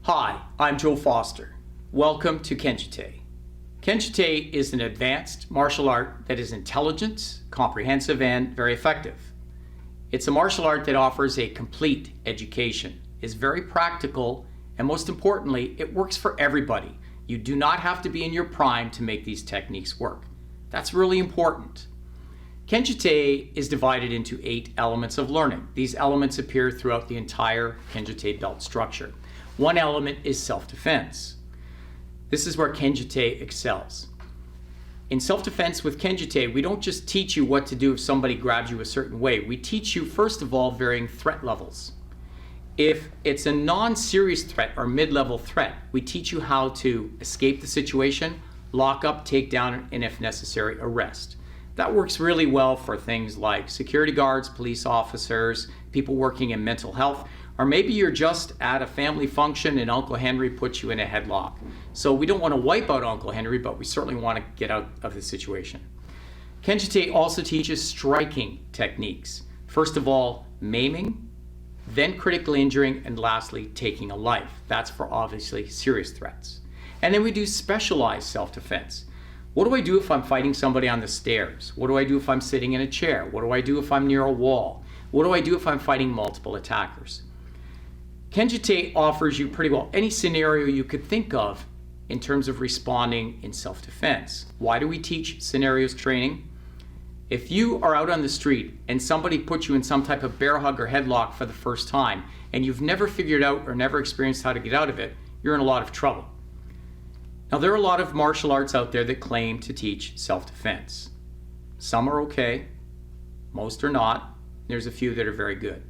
Hi, I'm Joe Foster. Welcome to Kenjute. Kenjute is an advanced martial art that is intelligent, comprehensive, and very effective. It's a martial art that offers a complete education, is very practical, and most importantly, it works for everybody. You do not have to be in your prime to make these techniques work. That's really important. Kenjute is divided into 8 elements of learning. These elements appear throughout the entire Kenjute belt structure. One element is self-defense. This is where Kenjute excels. In self-defense with Kenjute, we don't just teach you what to do if somebody grabs you a certain way. We teach you, first of all, varying threat levels. If it's a non-serious threat or mid-level threat, we teach you how to escape the situation, lock up, take down, and if necessary, arrest. That works really well for things like security guards, police officers, people working in mental health, or maybe you're just at a family function and Uncle Henry puts you in a headlock. So we don't want to wipe out Uncle Henry, but we certainly want to get out of the situation. Kenjute also teaches striking techniques. First of all, maiming, then critically injuring, and lastly, taking a life. That's for obviously serious threats. And then we do specialized self-defense. What do I do if I'm fighting somebody on the stairs? What do I do if I'm sitting in a chair? What do I do if I'm near a wall? What do I do if I'm fighting multiple attackers? Kenjute offers you pretty well any scenario you could think of in terms of responding in self-defense. Why do we teach scenarios training? If you are out on the street and somebody puts you in some type of bear hug or headlock for the first time and you've never figured out or never experienced how to get out of it, you're in a lot of trouble. Now, there are a lot of martial arts out there that claim to teach self-defense. Some are okay, most are not. There's a few that are very good.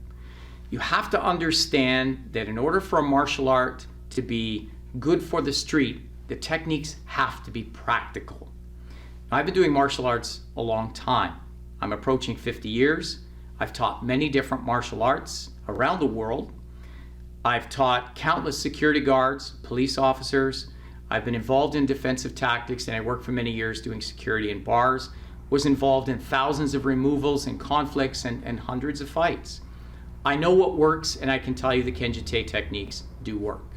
You have to understand that in order for a martial art to be good for the street, the techniques have to be practical. Now, I've been doing martial arts a long time. I'm approaching 50 years. I've taught many different martial arts around the world. I've taught countless security guards, police officers. I've been involved in defensive tactics, and I worked for many years doing security in bars, was involved in thousands of removals and conflicts and hundreds of fights. I know what works, and I can tell you the Kenjute techniques do work.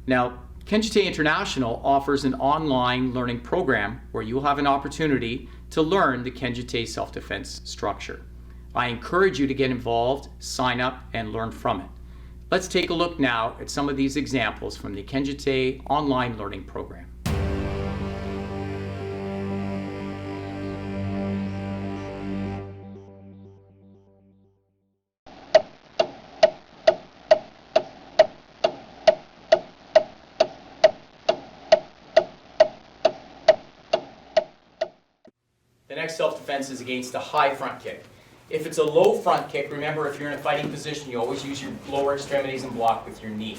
Now, Kenjute International offers an online learning program where you'll have an opportunity to learn the Kenjute self-defense structure. I encourage you to get involved, sign up, and learn from it. Let's take a look now at some of these examples from the Kenjute online learning program. The next self-defense is against a high front kick. If it's a low front kick, remember, if you're in a fighting position, you always use your lower extremities and block with your knee.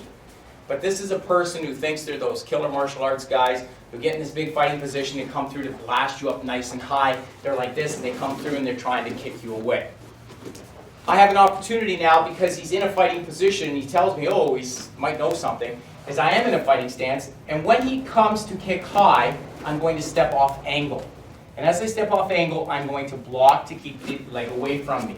But this is a person who thinks they're those killer martial arts guys who get in this big fighting position and come through to blast you up nice and high. They're like this, and they come through and they're trying to kick you away. I have an opportunity now, because he's in a fighting position and he tells me, oh, he might know something, as I am in a fighting stance, and when he comes to kick high, I'm going to step off angle. And as I step off angle, I'm going to block to keep the leg away from me.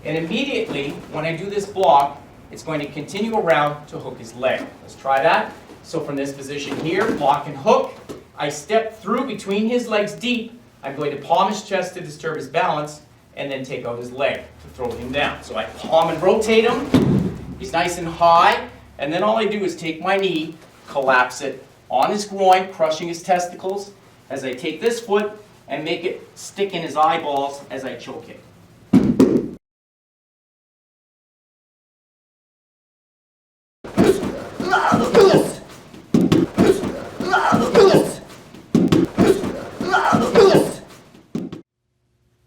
And immediately, when I do this block, it's going to continue around to hook his leg. Let's try that. So from this position here, block and hook, I step through between his legs deep. I'm going to palm his chest to disturb his balance, and then take out his leg to throw him down. So I palm and rotate him. He's nice and high. And then all I do is take my knee, collapse it on his groin, crushing his testicles, as I take this foot and make it stick in his eyeballs as I choke him.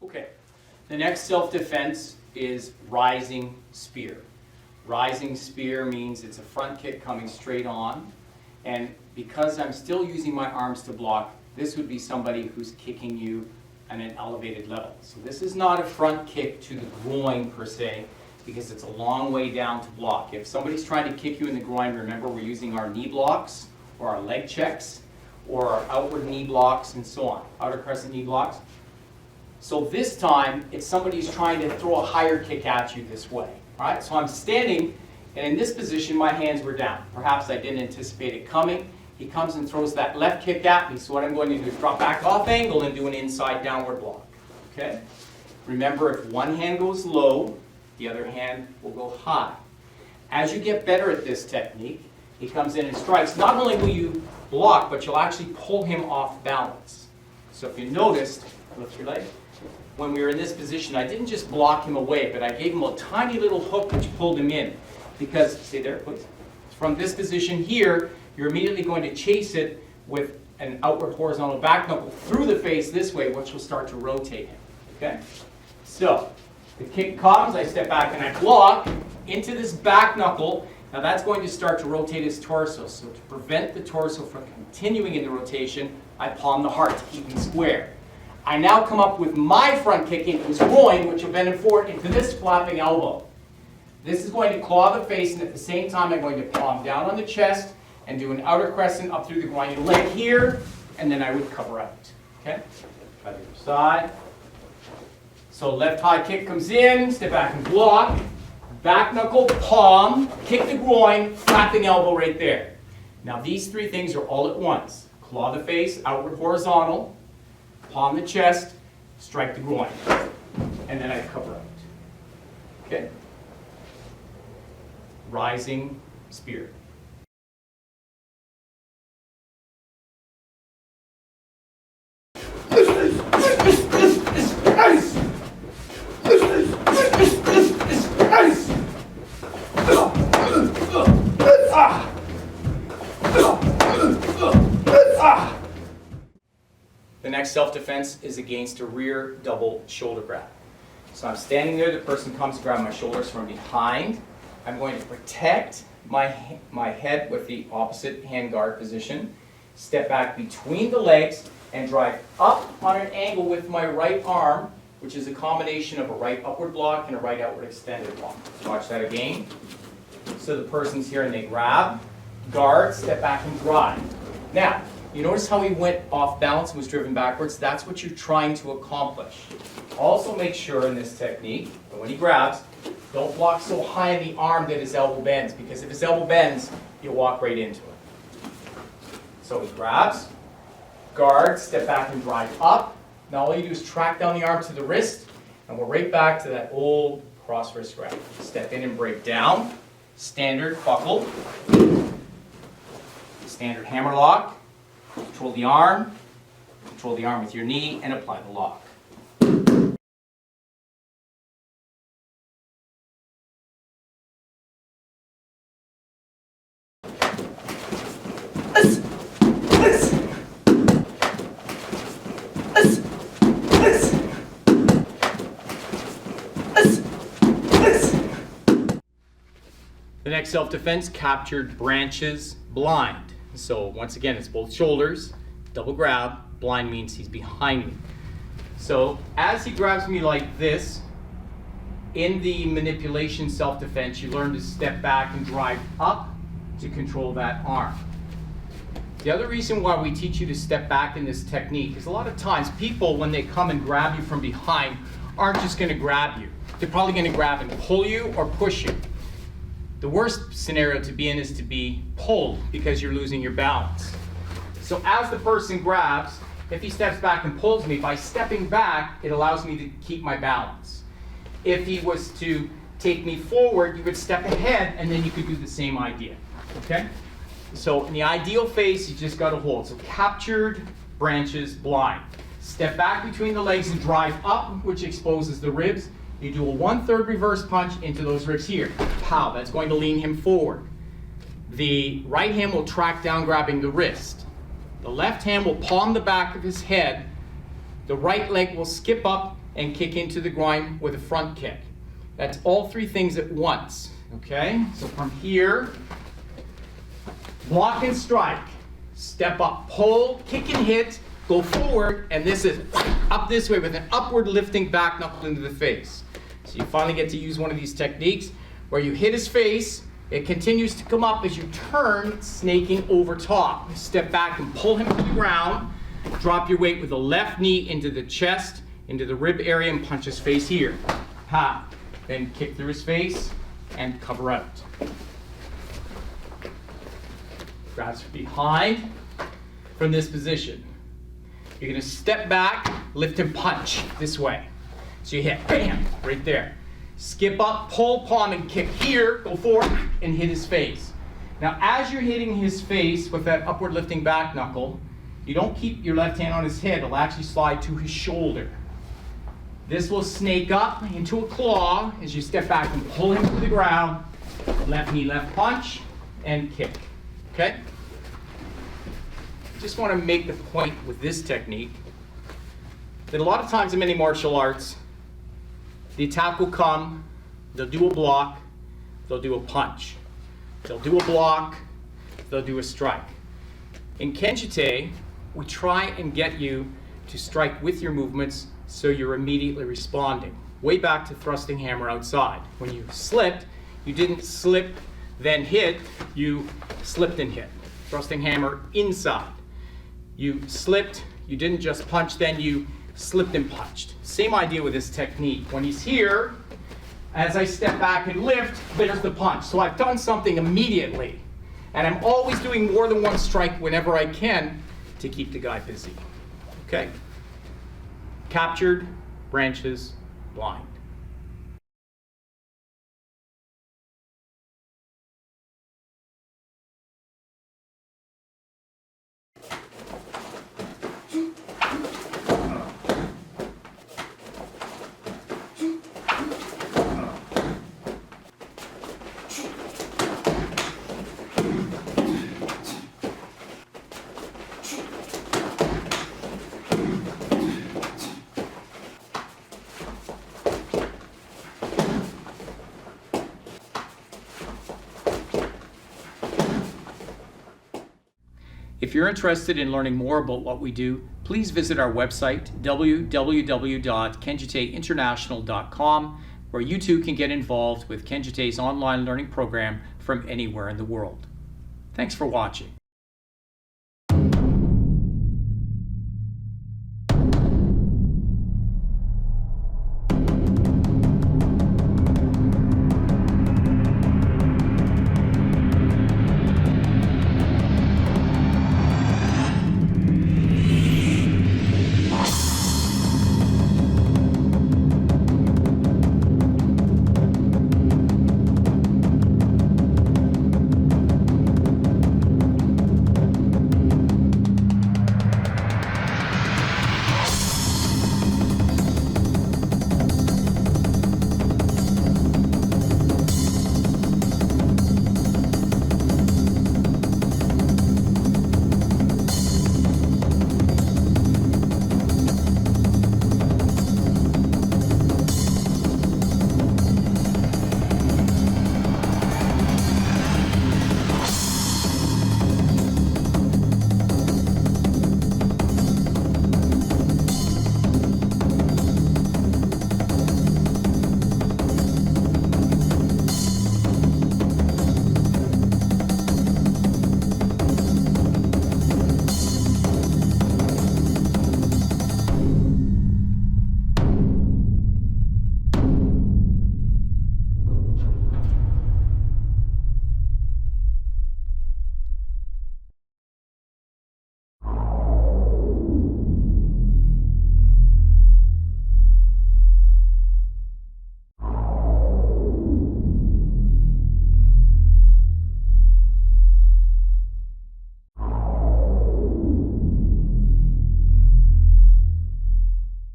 Okay, the next self-defense is rising spear. Rising spear means it's a front kick coming straight on, and because I'm still using my arms to block, this would be somebody who's kicking you at an elevated level. So this is not a front kick to the groin per se, because it's a long way down to block. If somebody's trying to kick you in the groin, remember we're using our knee blocks or our leg checks or our outward knee blocks and so on, outer crescent knee blocks. So this time, it's somebody who's trying to throw a higher kick at you this way. All right, so I'm standing And in this position, my hands were down. Perhaps I didn't anticipate it coming. He comes and throws that left kick at me. So what I'm going to do is drop back off angle and do an inside downward block. Okay? Remember, if one hand goes low, the other hand will go high. As you get better at this technique, he comes in and strikes. Not only will you block, but you'll actually pull him off balance. So if you noticed, lift your leg. When we were in this position, I didn't just block him away, but I gave him a tiny little hook which pulled him in. Because, stay there please. From this position here, you're immediately going to chase it with an outward horizontal back knuckle through the face this way, which will start to rotate him. Okay? So, the kick comes, I step back and I block into this back knuckle. Now that's going to start to rotate his torso. So to prevent the torso from continuing in the rotation, I palm the heart to keep him square. I now come up with my front kick into his groin, which will bend him forward into this flapping elbow. This is going to claw the face, and at the same time I'm going to palm down on the chest and do an outer crescent up through the groin leg here, and then I would cover out. Okay? Try the other side. So left high kick comes in, step back and block. Back knuckle, palm, kick the groin, flapping elbow right there. Now these three things are all at once. Claw the face, outward horizontal, palm the chest, strike the groin. And then I cover out. Okay? Rising spear. The next self-defense is against a rear double shoulder grab. So I'm standing there, the person comes to grab my shoulders from behind. I'm going to protect my head with the opposite hand guard position, step back between the legs, and drive up on an angle with my right arm, which is a combination of a right upward block and a right outward extended block. Watch that again. So the person's here and they grab, guard, step back and drive. Now, you notice how he went off balance and was driven backwards? That's what you're trying to accomplish. Also make sure in this technique, that when he grabs, don't block so high in the arm that his elbow bends, because if his elbow bends, you'll walk right into it. So he grabs, guard, step back and drive up. Now all you do is track down the arm to the wrist, and we're right back to that old cross wrist grab. Step in and break down, standard buckle, standard hammer lock. Control the arm with your knee, and apply the lock. The next self-defense, captured branches blind. So once again, it's both shoulders, double grab, blind means he's behind me. So as he grabs me like this, in the manipulation self-defense, you learn to step back and drive up to control that arm. The other reason why we teach you to step back in this technique is a lot of times people, when they come and grab you from behind, aren't just going to grab you. They're probably going to grab and pull you or push you. The worst scenario to be in is to be pulled because you're losing your balance. So as the person grabs, if he steps back and pulls me, by stepping back, it allows me to keep my balance. If he was to take me forward, you would step ahead and then you could do the same idea. Okay? So in the ideal face, you just got to hold. So captured branches blind. Step back between the legs and drive up, which exposes the ribs. You do a 1/3 reverse punch into those ribs here. Pow, that's going to lean him forward. The right hand will track down, grabbing the wrist. The left hand will palm the back of his head. The right leg will skip up and kick into the groin with a front kick. That's all three things at once, okay? So from here, block and strike. Step up, pull, kick and hit, go forward, and this is up this way with an upward lifting back knuckle into the face. So you finally get to use one of these techniques where you hit his face, it continues to come up as you turn, snaking over top. Step back and pull him to the ground, drop your weight with the left knee into the chest, into the rib area, and punch his face here. Ha. Then kick through his face and cover out. grabs behind from this position. You're going to step back, lift and punch this way. So you hit, bam, right there. Skip up, pull palm and kick here, go forward and hit his face. Now as you're hitting his face with that upward lifting back knuckle, you don't keep your left hand on his head, it'll actually slide to his shoulder. This will snake up into a claw as you step back and pull him to the ground. Left knee, left punch, and kick. Okay? Just want to make the point with this technique that a lot of times in many martial arts, the attack will come, they'll do a block, they'll do a punch. They'll do a block, they'll do a strike. In Kenjute, we try and get you to strike with your movements so you're immediately responding. Way back to thrusting hammer outside. When you slipped, you didn't slip, then hit, you slipped and hit. Thrusting hammer inside. You slipped, you didn't just punch, then you slipped and punched. Same idea with this technique. When he's here, as I step back and lift, there's the punch. So I've done something immediately. And I'm always doing more than one strike whenever I can to keep the guy busy. Okay? Captured, branches, blind. If you're interested in learning more about what we do, please visit our website, www.kenjuteinternational.com, where you too can get involved with Kenjute's online learning program from anywhere in the world. Thanks for watching.